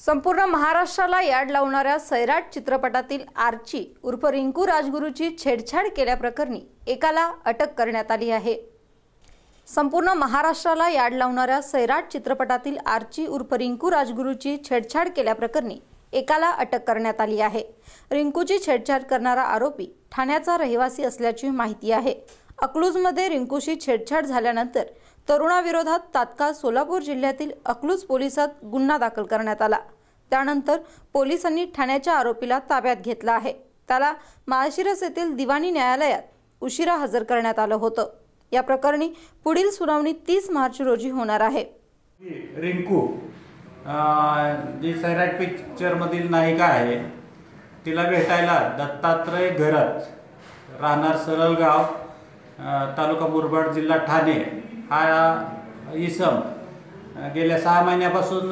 संपूर्ण महाराष्ट्राला याड लावणाऱ्या सैराट चित्रपटातील आर्ची उर्फ रिंकू राजगुरूची छेडछाड केल्याप्रकरणी एकाला अटक करण्यात आली आहे। संपूर्ण महाराष्ट्राला याड लावणाऱ्या सैराट चित्रपटातील आर्ची उर्फ रिंकू राजगुरूची छेडछाड केल्याप्रकरणी एकाला अटक करण्यात आली आहे। रिंकूची छेडछाड करणारा आरोपी ठाण्याचा रहिवासी असल्याची माहिती आहे। अकलूजमध्ये रिंकूशी छेडछाड झाल्यानंतर तरुणाविरोधात तात्काळ सोलापूर जिल्ह्यातील अकलूज पोलिसात गुन्हा दाखल करण्यात आला। त्यानंतर पोलिसांनी ठाण्याच्या आरोपीला ताब्यात घेतला आहे। त्याला माळशिरस येथील दिवाणी न्यायालयात उशिरा हजर करण्यात आलं होतं। या प्रकरणी पुढील सुनावणी 30 मार्च रोजी होणार आहे। रिंकू जी सैराट पिक्चर मधील नायिका आहे, तिला भेटायला दत्तात्रय घरात राहणार सरळगाव तालुका मुरबाड जिल्हा ठाणे हा इसम गेल्या 6 महिन्यापासून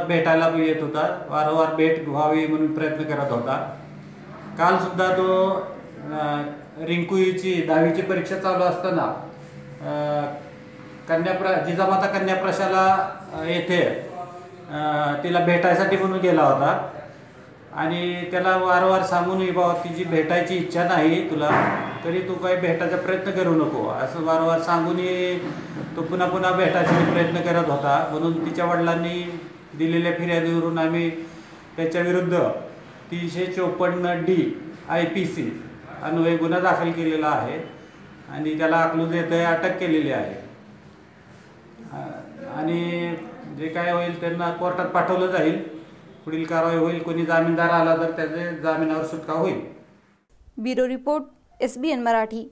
भेटायला येत होता। वारंवार भेट व्हावी म्हणून प्रयत्न करत होता। काल सुद्धा तो रिंकूची 10वीची परीक्षा चालू असताना जिजामाता कन्याप्रशाला येथे तिला भेटायसाठी म्हणून गेला होता आणि त्याला वारंवार सांगूनही बाबा तिची भेटायची इच्छा नाही तुला, तरी तू काही भेटायचा प्रयत्न करू नको असं वारंवार सांगूनही तो पुन्हा पुन्हा भेटायचा प्रयत्न करत होता। म्हणून तिच्या वडिलांनी दिलेल्या फिर्यादीवरून आम्ही त्याच्या विरुद्ध 354D IPC अन्वये गुन्हा दाखल केलेला आहे आणि त्याला अकलूज येथे अटक केलेली आहे आणि जे काय होईल त्यांना कोर्टात पाठवलं जाईल। पुढील कारवाई होईल। कोणी जामीनदार आला तर त्याचे जामिनावर सुटका होईल। Bureau report SBN Marathi.